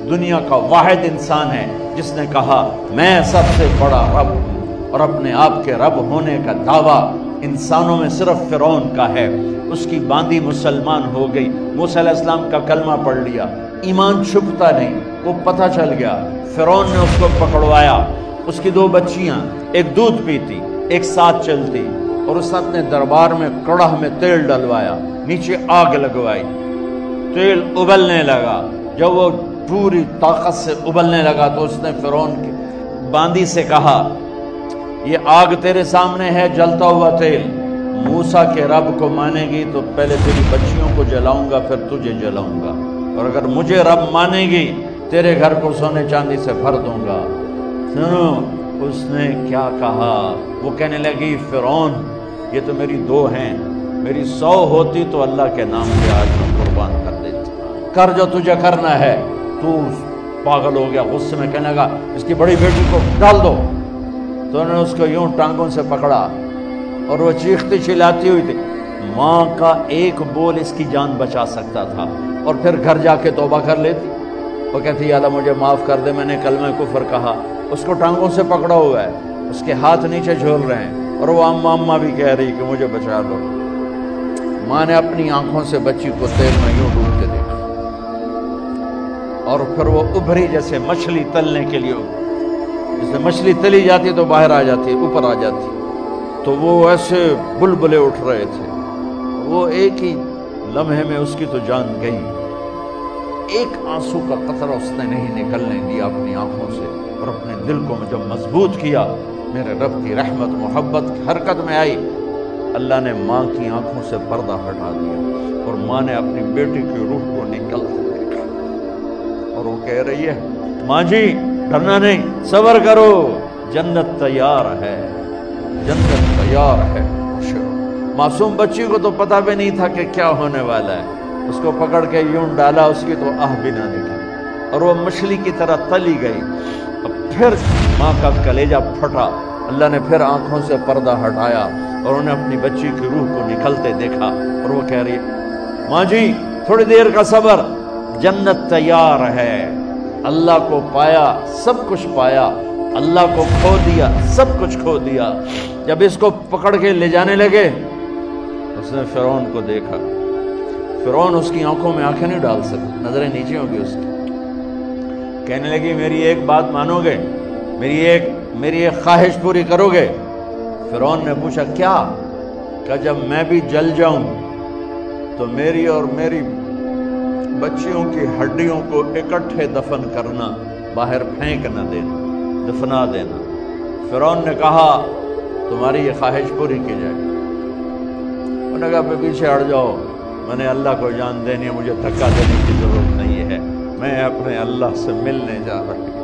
دنیا کا واحد انسان ہے جس نے کہا میں سب سے بڑا رب ہوں، اور اپنے آپ کے رب ہونے کا دعویٰ انسانوں میں صرف فرعون کا ہے۔ اس کی باندی مسلمان ہو گئی، موسیٰ علیہ السلام کا کلمہ پڑھ لیا، ایمان چھپتا نہیں، وہ پتہ چل گیا۔ فرعون نے اس کو پکڑوایا، اس کی 2 بچیاں، ایک دودھ پیتی ایک ساتھ چلتی، اور اس نے اپنے دربار میں کڑاہ میں تیل ڈلوایا، نیچے آگ لگوائی، تیل ابلنے لگا۔ جب وہ پوری طاقت سے ابلنے لگا تو اس نے فرعون کی باندی سے کہا یہ آگ تیرے سامنے ہے، جلتا ہوا تیل، موسیٰ کے رب کو مانے گی تو پہلے تیری بچیوں کو جلاؤں گا پھر تجھے جلاؤں گا، اور اگر مجھے رب مانے گی تیرے گھر کو سونے چاندی سے بھر دوں گا۔ سنو اس نے کیا کہا، وہ کہنے لگی فرعون یہ تو میری 2 ہیں، میری 100 ہوتی تو اللہ کے نام پہ آج میں قربان کر دیتی، کر جو تجھے کرنا ہے۔ تو پاگل ہو گیا، غصے میں کہنے لگا اس کی بڑی بیٹی کو ڈال دو۔ تو انہوں نے اس کو یوں ٹانگوں سے پکڑا اور وہ چیختی چلاتی ہوئی تھی، ماں کا ایک بول اس کی جان بچا سکتا تھا، اور پھر گھر جا کے توبہ کر لیتی۔ وہ کہتی یا اللہ مجھے معاف کر دے، میں نے کلمہ کفر کہا۔ اس کو ٹانگوں سے پکڑا ہوا ہے، اس کے ہاتھ نیچے جھول رہے ہیں، اور وہ اماں بھی کہہ رہی کہ مجھے بچا لو۔ ماں نے اپنی آنکھوں سے بچی کو تیل میں یوں ڈوبتے دیکھا، اور پھر وہ ابھری جیسے مچھلی تلنے کے لیے، جیسے مچھلی تلی جاتی تو باہر آ جاتی، اوپر آ جاتی، تو وہ ایسے بلبلے اٹھ رہے تھے۔ وہ ایک ہی لمحے میں اس کی تو جان گئی، ایک آنسو کا قطرہ اس نے نہیں نکلنے دیا اپنی آنکھوں سے، اور اپنے دل کو جب مضبوط کیا، میرے رب کی رحمت محبت حرکت میں آئی، اللہ نے ماں کی آنکھوں سے پردہ ہٹا دیا، اور ماں نے اپنی بیٹی کی روح کو نکلتے دیکھا، اور وہ کہہ رہی ہے ماں جی ڈرنا نہیں، صبر کرو، جنت تیار ہے، جنت تیار ہے۔ معصوم بچی کو تو پتہ بھی نہیں تھا کہ کیا ہونے والا ہے، اس کو پکڑ کے یوں ڈالا، اس کی تو آہ بھی نہ نکلی، اور وہ مچھلی کی طرح تلی گئی۔ اب پھر ماں کا کلیجہ پھٹا، اللہ نے پھر آنکھوں سے پردہ ہٹایا، اور انہیں اپنی بچی کی روح کو نکلتے دیکھا، اور وہ کہہ رہی ہے ماں جی تھوڑی دیر کا صبر، جنت تیار ہے۔ اللہ کو پایا سب کچھ پایا، اللہ کو کھو دیا سب کچھ کھو دیا۔ جب اس کو پکڑ کے لے جانے لگے، اس نے فرعون کو دیکھا، فرعون اس کی آنکھوں میں آنکھیں نہیں ڈال سکتا، نظریں نیچے ہوگی اس کی۔ کہنے لگی میری ایک بات مانو گے، میری ایک خواہش پوری کرو گے؟ فرعون نے پوچھا کیا؟ کہ جب میں بھی جل جاؤں تو میری اور میری بچیوں کی ہڈیوں کو اکٹھے دفن کرنا، باہر پھینک نہ دینا، دفنا دینا۔ فرعون نے کہا تمہاری یہ خواہش پوری کی جائے۔ انہوں نے کہا پیچھے ہٹ جاؤ، میں نے اللہ کو جان دینی ہے، مجھے دھکا دینے کی ضرورت نہیں ہے، میں اپنے اللہ سے ملنے جا رہی ہوں۔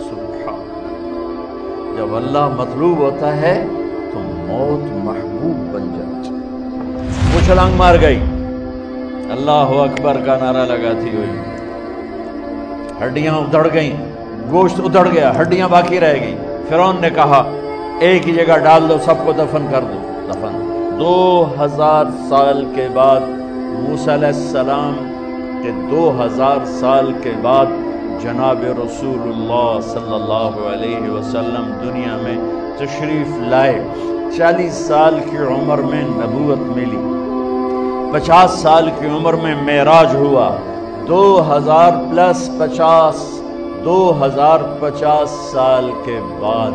سبحان اللہ، جب اللہ مطلوب ہوتا ہے تو موت محبوب بن جاتی۔ وہ چھلانگ مار گئی، اللہ اکبر کا نعرہ لگاتی ہوئی، ہڈیاں ادھڑ گئیں، گوشت ادھڑ گیا، ہڈیاں باقی رہ گئیں۔ فرعون نے کہا ایک ہی جگہ ڈال دو، سب کو دفن کر دو۔ دفن 2000 سال کے بعد، موسیٰ علیہ السلام کے 2000 سال کے بعد جناب رسول اللہ صلی اللہ علیہ وسلم دنیا میں تشریف لائے۔ 40 سال کی عمر میں نبوت ملی، 50 سال کی عمر میں معراج ہوا، 2050 سال کے بعد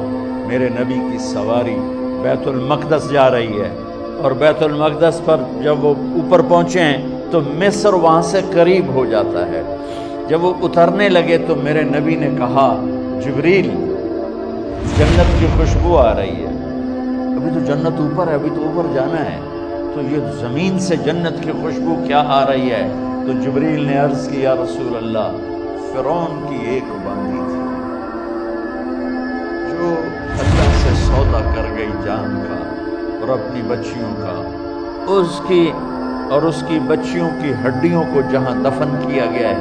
میرے نبی کی سواری بیت المقدس جا رہی ہے، اور بیت المقدس پر جب وہ اوپر پہنچے ہیں تو مصر وہاں سے قریب ہو جاتا ہے۔ جب وہ اترنے لگے تو میرے نبی نے کہا جبریل جنت کی خوشبو آ رہی ہے، ابھی تو جنت اوپر ہے، ابھی تو اوپر جانا ہے، تو یہ زمین سے جنت کی خوشبو کیا آ رہی ہے؟ تو جبریل نے عرض کی یا رسول اللہ فرعون کی ایک باندی تھی جو اللہ سے سودا کر گئی جان کا اور اپنی بچیوں کا، اس کی بچیوں کی ہڈیوں کو جہاں دفن کیا گیا ہے،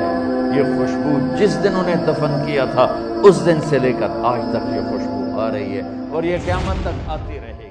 یہ خوشبو جس دن انہیں دفن کیا تھا اس دن سے لے کر آج تک یہ خوشبو آ رہی ہے، اور یہ قیامت تک آتی رہے۔